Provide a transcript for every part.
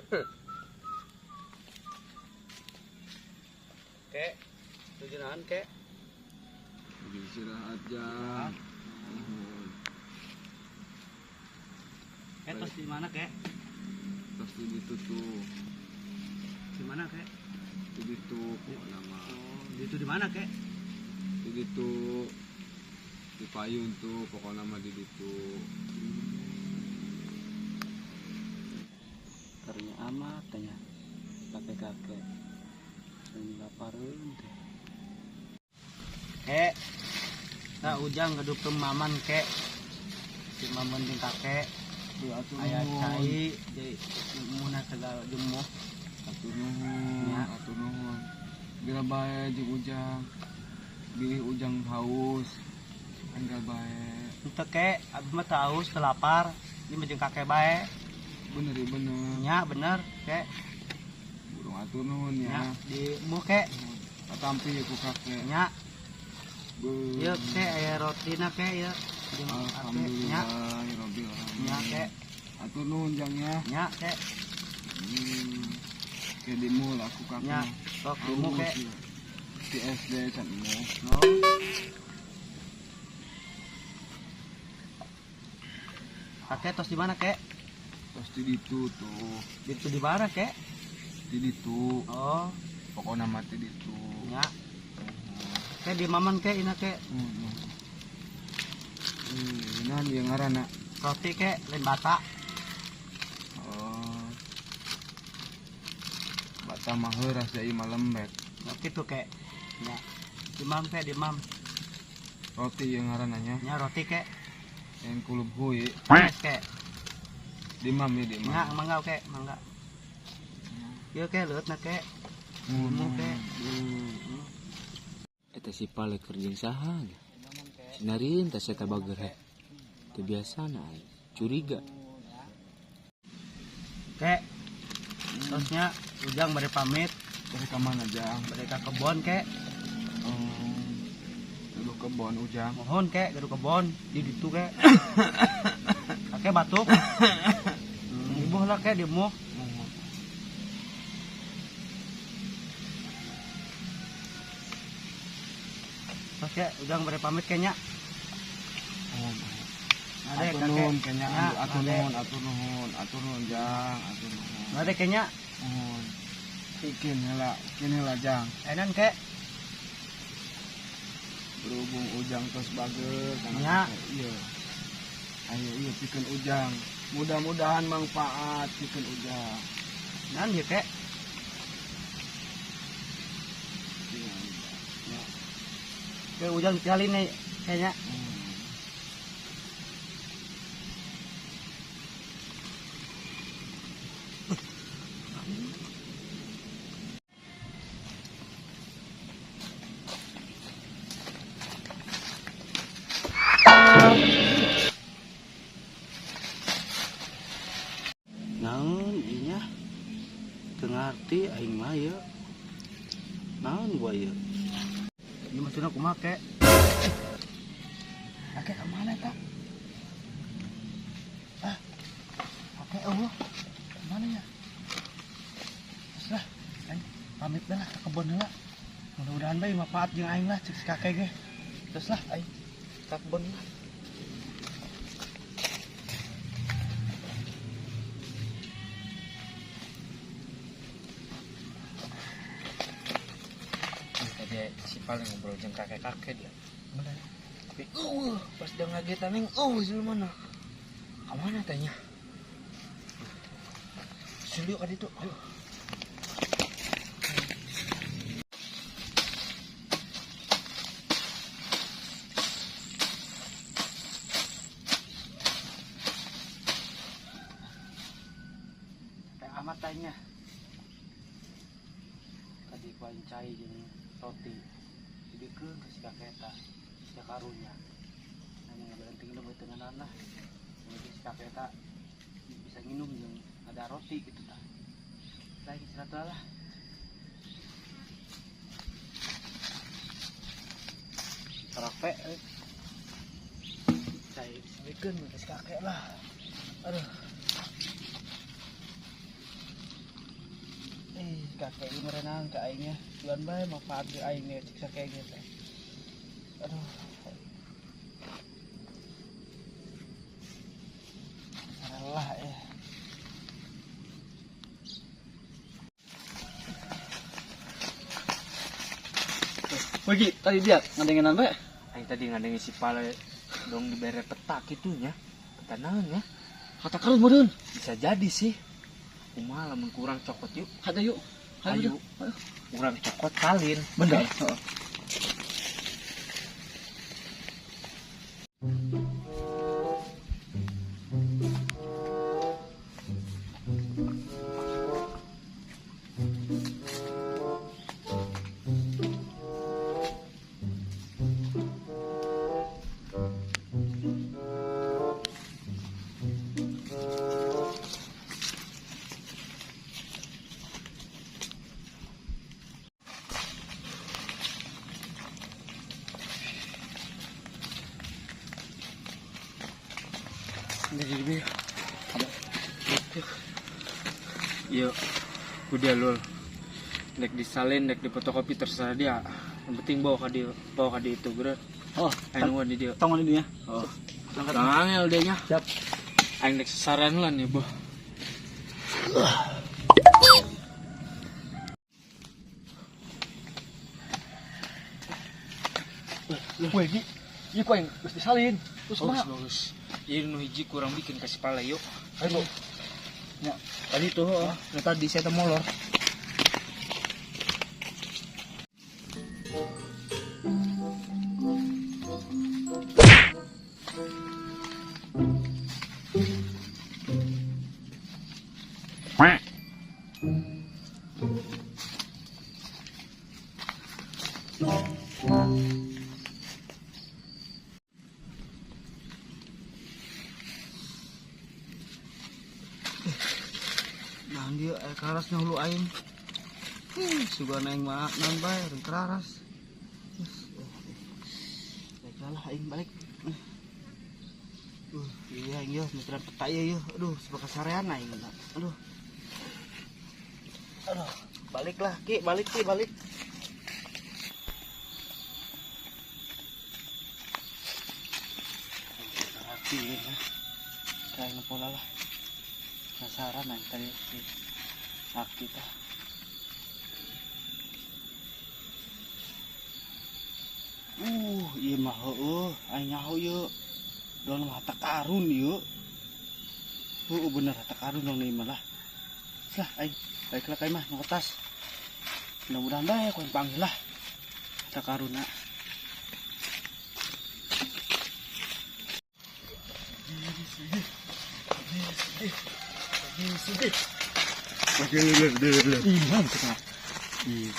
Kek, tujuan kek. Istirahat aja. Kek tos di mana kek? Tos ditutup. Di mana kek? Ditutup nama. Oh, itu di mana kek? Ditutup. Di payung tuh pokoknya nama ditutup. Karena amat tanya. Kakek-kakek. Ini laparin teh. Kek. Tak ujang geduk maman kek. Si maman jeung kakek. Aya cai di muna segala jemuh. Atur nuhun. Bila bae jeung ujang. Bilih ujang haus. Anggal bae. Teu kek, abis mah teu haus, teu lapar. Ieu mah jeung kakek bae. Bener ya bener. Nya bener kek. Burung atur nuhun Nya ya. di muh kek. Katampi ya ku kakek. Nya. Ieu kek aya rotina kek ieu. Jeung kakek nya. Alhamdulillah. Nya kek. Atur nuhun jang ya. Nya kek. Ke dimu lah ku kakek. Nya sok di muh kek. Di SD can mu. No. Kakek tos di mana kek? Tos di ditu tuh. Itu di mana kek? Di ditu. Oh, Pokoknya mati ditu. nya. Kek di maman kek ina kek. Nah dia ngarana. Roti kek lain bata. Oh. Bata mah heuras da ieu mah lembek. Ya kitu kek. Nya. Di mam kek di mam. Roti yang ngarana nya. Nya roti kek. Yang kulub hui. Yes kek. Di mam ya di mam. Nya mangga kek, mangga. Ieu kek leutna kek. Mu kek. Eta si Pale kerja saha nya? Sinarieun teh eta bager he. Teu biasana ai. Curiga. Kek. Terusnya ujang bade pamit, Dari kamana jang? bade ka kebon kek. Dulu kebon ujang. Mohon kek gaduh kebon di ditu kek. Kakek batuk. Ibuh lah kek di muh. Terus kek ujang bade pamit kayaknya. Ada Atur kakek. nuhun kayaknya. Nya, Atur ade. nuhun, atur nuhun, atur nuhun jang, atur nuhun. Ada kayaknya. Nuhun. Kini lah jang. Enan kek. Berhubung ujang tos bager karena Nya. iya. Ayo iya pikeun ujang. Mudah-mudahan manfaat pikeun ujang. Nan ya kek. Iya. Ke ujang kali nih kayaknya. Naon inya? Teu ngarti aing mah ye. Naon gua ye? Ieu maksudna kumaha kek? Kakek ka mana eta? Kakek eueuh. Mana ya? Terus lah, aing pamit dah lah ke kebon heula. Mudah-mudahan bae manfaat jeung aing lah cek si kakek ge. Terus lah aing ke kebon lah. Tadi si Pale ngobrol jeung kakek-kakek dia. Bener. Tapi pas dia ngagetan ning si mana? Ka mana tanya? Sulu ka ditu. Ayo. Teh amat tanya. Tadi kuancai jeung roti. Dibikeun ka si kakek eta. Si karunya. Anu berhenting lu beuteungan lah. Jadi si kakek eta bisa nginum jeung ada roti gitu tah. Saya istirahat lah. Terape saya bikin kakek lah. Aduh. kakek ini merenang ke aingnya tuan bae manfaat ke aingnya siksa kayak gitu. Aduh. Salah ya. Bagi tadi dia ngandengenan bae. Aing tadi ngadengin si Pale dong dibere peta gitunya. Peta naon ya? Kata karun modun. Bisa jadi sih. Kumaha lamun kurang cokot yuk. Ada yuk. Ayo. Kurang cokot salin. Bener. Jadi yuk, udah lul. Dek disalin, dek di fotokopi terserah dia. Yang penting bawa ke dia itu berat. Oh, Aing nuan di dia. tangan ini ya. Oh, angel dia nya. Siap. Aing dek sasaran lah nih boh. Weh, Gi kau yang geus disalin. Terus mah. Bagus. Ini nu hiji kurang bikin kasih pala yuk. Ayo. Ya, tadi tuh, tadi saya molor. Nah dia air keras hulu aing. Suga naing mah nan bae air keras. Baiklah aing balik. Iya iya mitra peta ieu. Aduh sebagai sarean aing. Aduh. Aduh, baliklah Ki, balik. Perhatiin ya. Kayak ngepola lah. Penasaran nih tadi si kita. Iya mah aing nyaho yeuh. Dol mah harta karun yeuh. Bener harta karun dong nih malah. Lah aing baiklah kayak mah ngotas. Mudah-mudahan bae koin panggil lah. Harta karuna.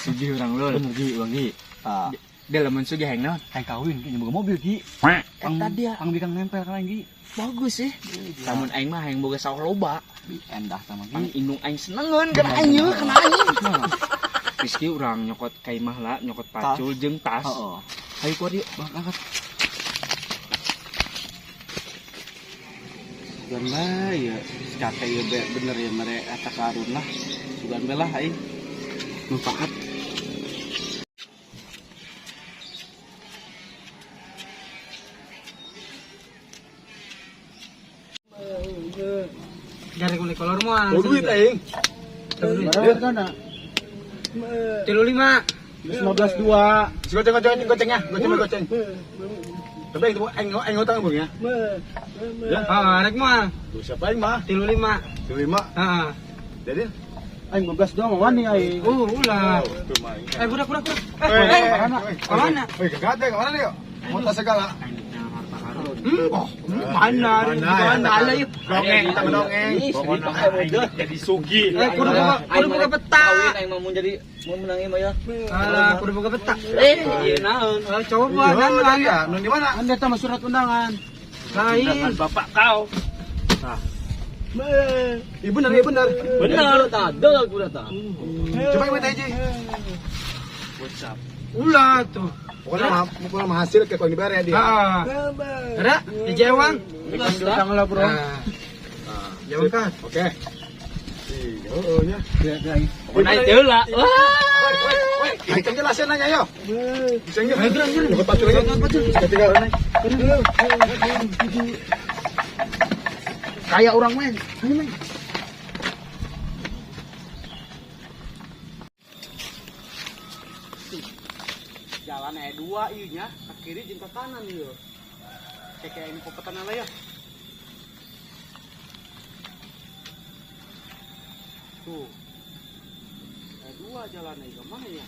Sugih orang lul. Bener Gi, Bang Gi. Dia lamun sugih hang naon? Aing kawin Gi nyoba mobil Gi. Tadi ya. Pang bikang nempel kan Gi. Bagus sih. Lamun aing mah hayang boga sawah loba. Endah sama Pang Gi. indung aing senengeun kana aing yeuh kana aing. Rizky urang nyokot kaimah lah, nyokot pacul jeung tas. Heeh. Hayu kuat yuk. Bang angkat. Sugan lah ya, kakek ya bener ya mereka harta karun lah. Sugan belah aing manfaat. Dari kulit kolor mua. Duit aing. Kana 35. 15.2. Gocengnya. Goceng. Tapi itu aing utang bang ya. Ah, rek mua. Tuh siapa aing mah? 35. 5. Heeh. Jadi aing 12 doang mau wani aing. Ulah. tuh mah. Budak. Kemana? Woi, kagak kemana nih yuk? Mau tas segala. Mana? Mana yuk? Dongeng, kita dongeng. Pokoknya jadi sugi. Kudu buka peta. Kawin aing mau jadi mau menangi mah ya. Alah, kudu buka peta. Ieu naon? Coba Mana ya? Nun di mana? Anda tama surat undangan. Lain. Bapak kau. Iya benar. Benar, ada aku datang. Coba yang minta aja. WhatsApp. Ulah tuh. Pokoknya mah hasil kayak kau dibayar ya dia. Ada di Jewang. Utang lah bro. Jewang kan. Oke. Oh nya. Naik heula. Kita jelasin aja yo. Bisa nggak? Dapat pacu lagi. Tinggal naik. Kayak orang main. Ini main. Jalan dua ieu nya, ke kiri jeung ke kanan ieu. Kayak ini popetan lah ya. Tuh. Dua jalan ke mana ya?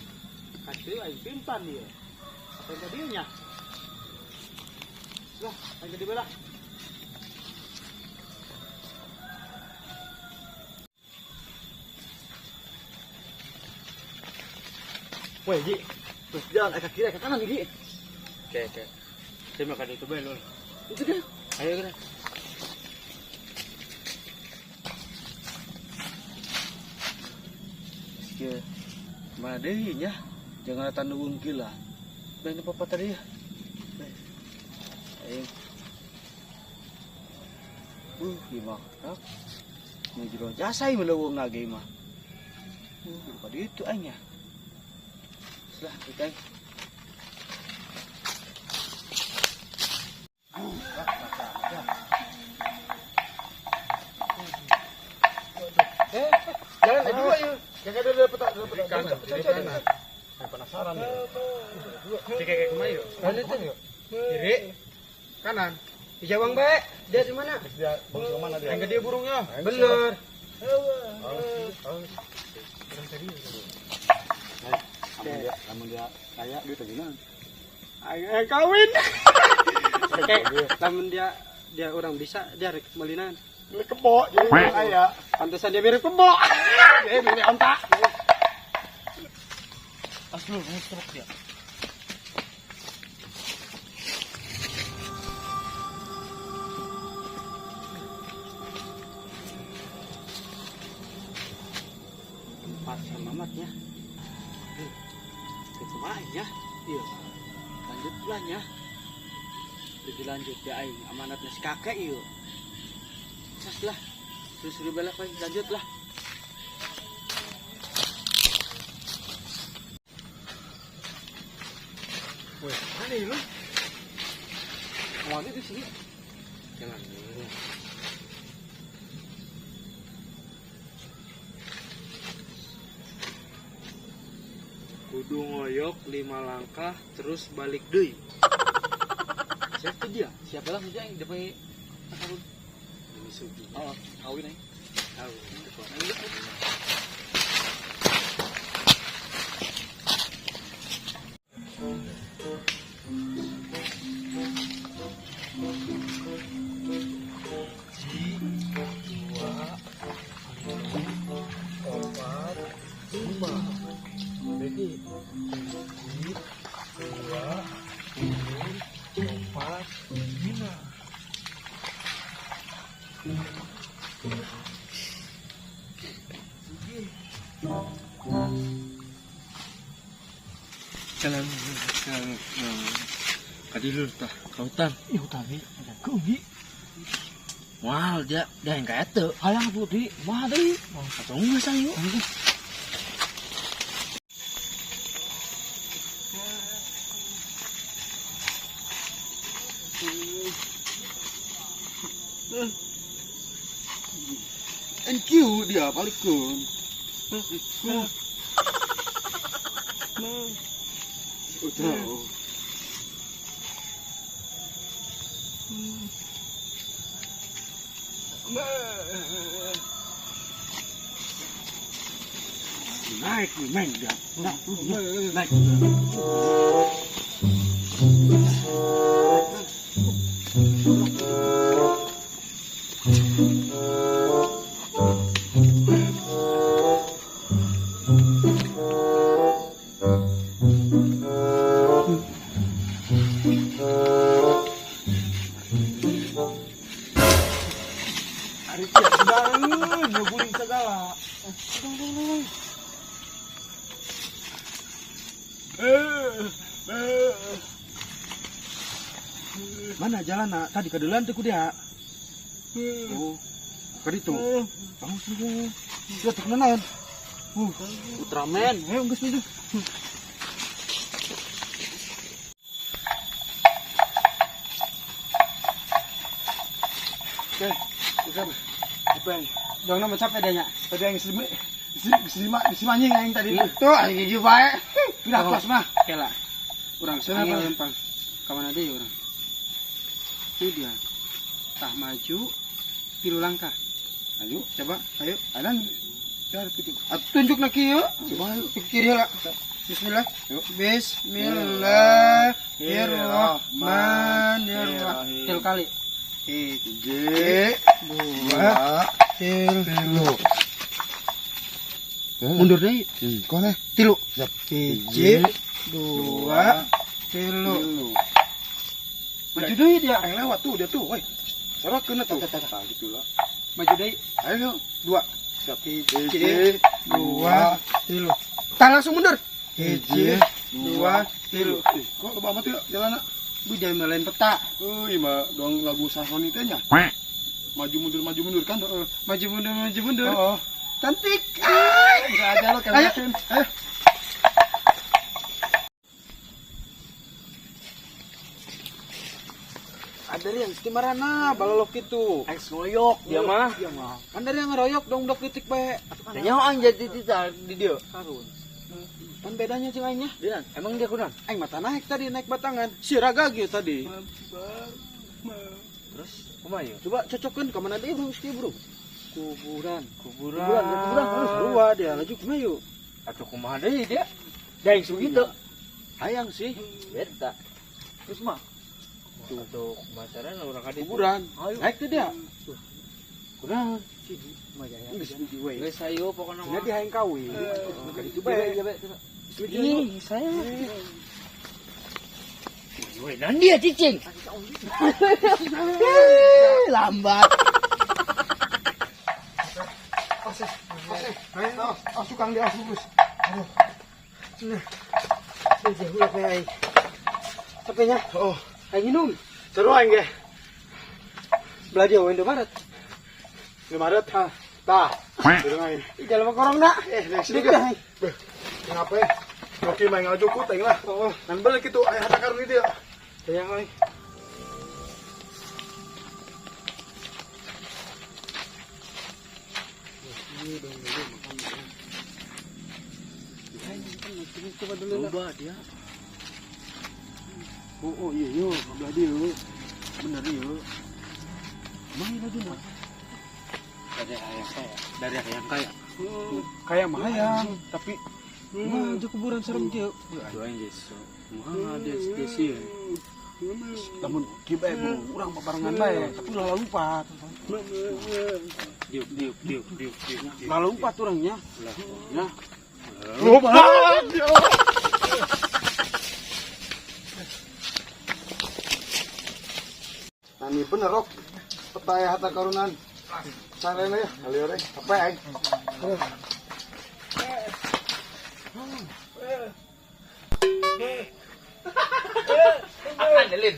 Kasih aing pimpan dia. Apa yang tadi nya? Lah, aing di belah. Woi, Ji. Terus jalan ke kiri ke kanan, Ji. Oke. Saya makan itu bae lul. Itu dia. Ayo gerak. Oke. Mana deui nya? Jangan tanda wungkil lah. Bae apa tadi ya? Ayo. Gimana? Ngejero jasa ieu leuweung lagi mah. Pada itu anya. Lah, kita. Jalan dua yuk. Yang ada dapat kanan. Saya penasaran nih. Kayak kemana yuk? Lanjutin yuk. Kiri. Kanan. Di Jawang bae. Dia di mana? Dia bang ke mana dia? Yang gede burungnya. Bener. Namun dia kayak gitu gimana? Ayo kawin. Oke, namun dia orang bisa dia rek melinan. Ini kebo, jadi kayak. Pantesan dia mirip kebo. Eh, ini ontak. Asli mustruk ya. Pasar mamatnya. Itu ya. Iya. Lanjut bulannya. Jadi lanjut ya aing amanatnya si kakek ieu. Cas lah. Terus belak lagi lanjut lah. Wih, mana ini lu? Mau di sini. Jalan dulu. Kudu ngoyok 5 langkah terus balik deui. Siapa dia? Siapa lah dia yang depan akarun? Ini sugi. Oh, kawin aing. Tahu. Jalan. Kadi lur tah, kautan. Ih, tadi ada kubi. Wah, dia yang kayak itu. Halang tuh di, mah deui. Atau enggak sayu? NQ dia balik kun. Udah. Naik nih, main dia. Naik. Hari dia bangun, ngeguling segala. Mana jalan nak? Tadi ke depan tuh dia. Oh. Kadito. Tahu sudah. Sudah terkenalan. Ultraman. Ayo geus menuju. Oke, udah. Apa yang? Dong nama capek danya. Tadi yang si manjing yang tadi. Tuh, anjing juga bae. Pindah kelas mah. Kela. Urang Kenapa? angin lempang. Kawan ada ya orang. Itu dia. Tah maju, tilu langkah. Ayo, Coba, ayo. adan. Dah pitu. Tunjuk nak kieu. Coba ayo. Ke kiri lah. Bismillah. Yuk. Bismillahirrahmanirrahim. Til kali. J, dua, tilu. Mundur deh. Kau nih. Tilu. Siap. Hiji, dua, tilu. Maju deh dia. Yang lewat tuh dia tuh, woi. Sorot kena tuh. Nah, gitulah. Maju deh. Ayo, Dua. siap. Hiji, dua, tilu. Tah langsung mundur. Hiji, dua, tilu. Kok lebih amat ya jalan nak? Bu jangan melain peta. Mah dong lagu sahon itu nya. Maju mundur kan? Maju mundur. Oh, Cantik. bisa aja lo kan. Ayo. Ayo. Ada yang timarana balolok itu. Ais ngoyok dia mah. Kan dari yang ngeroyok dong dok titik bae. Dan nyaho aing jadi tita di dia. Karun. Kan bedanya jeung aingnya. Dia emang dia kunan. Aing mata naik tadi naik batangan. Si Ragagio tadi. Terus kumaha ieu? Coba cocokkan ke mana dia bro? Ski bro. Kuburan. Kuburan. Dua dia laju kemana yuk? Atuh kumaha deui dia? Daeng sugitu. Hayang sih. Beta. Terus mah tuh masaran orang kadi Kuburan. Ayo. Naik tuh dia. Kunaon? Geus di we. Geus ayo pokona Nya mah. di hayang kawin. Kan itu bae. Ih, saya. Woi, nan dia cicing. Lambat. Ayo, tukang dia bus. Aduh. Jauh lah kayak. Apanya? Oh, Aing minum. seru aing ge. Belah dia Indomaret. Maret. Tah. Durung aing. Di dalam korong nak. Next Sedikit week. dah. Ngapa ya? Oke, main ngaju ku teng lah. Oh, nan balik itu aya hata karun itu ya. Sayang oi. Coba dulu lah. Coba dia. Oh iya yo, belah dia yo. Bener yo. Main aja nak. Dari ayam kaya. Dari ayam kaya. Kayak mah hayang, tapi mah aja kuburan serem dia. Doain Yesus. Mah dia sih. Namun kieu bae bro, urang barengan bae, tapi ulah lompat. Diuk. Ulah lompat urangnya. Ya. Lompat. Nani bener rok. Peta aya hata karunan. Sarene ya, alieur apa aing. Andelin.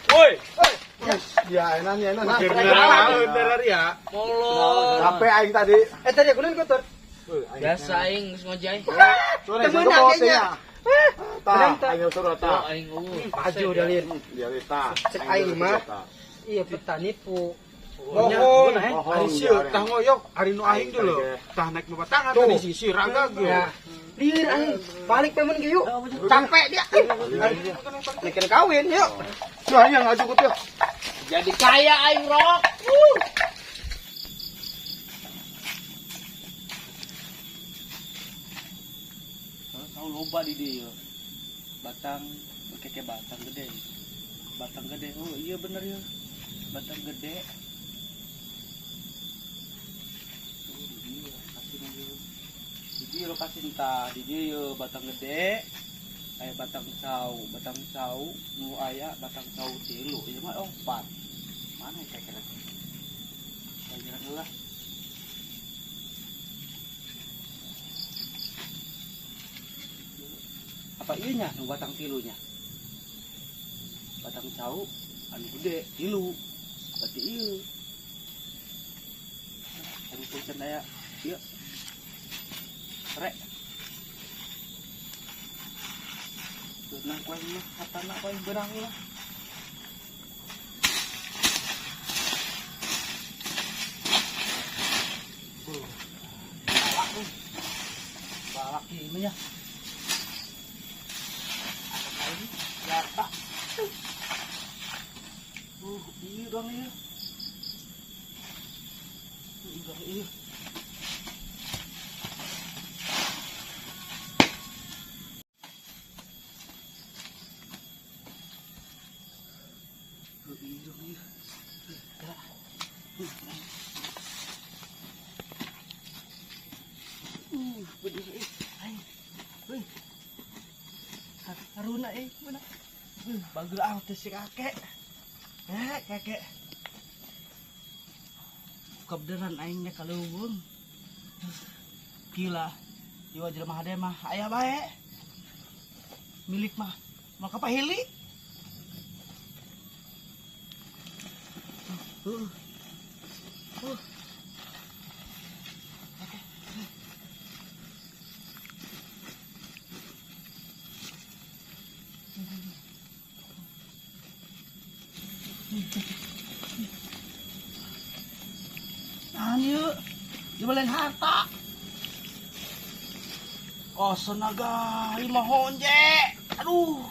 Woi. Ya enak. Bener ya. Molor. Capek aing tadi. Tadi aku nang kotor. Biasa aing geus ngojay. Sore Temen satu kote adanya. ya. Tah, aing suruh tah. Aing Aju dalin. Dia tah. Cek aing mah. Iya petani pu. Bohong. Hari sieu tah ngoyok hari nu aing dulu. Tah naik nu batangan tadi si Raga ge. Lieur aing balik temen ge yuk. Capek dia. Nekin kawin yuk. Tuh yang ngaju ku tuh. jadi kaya aing rok. Tahu loba di dia. Batang keke batang gede. Batang gede. Oh iya bener ya. Batang gede. Di lokasi entah di dia batang gede. Aya batang sau nu aya batang sau tilu ieu mah 4. Mana ya kira-kira? Kira-kira lah. Apa ieu nya nu batang tilunya? Batang sau anu gede tilu. Berarti ieu. Punten aya. Ieu. Rek. Beunang koe mah hatana koe berang lah. Balak ini ya. Apa ini? Jata. Iya dong iya. Iya. Haruna mana? Bagus auto si kakek. Kakek. Kebenaran aingnya kaluhun. Gila. Jiwa jelema hade mah aya bae. Milik mah maka pahili. Yuk, dibeliin harta. Oh, senaga, imah honje. Aduh.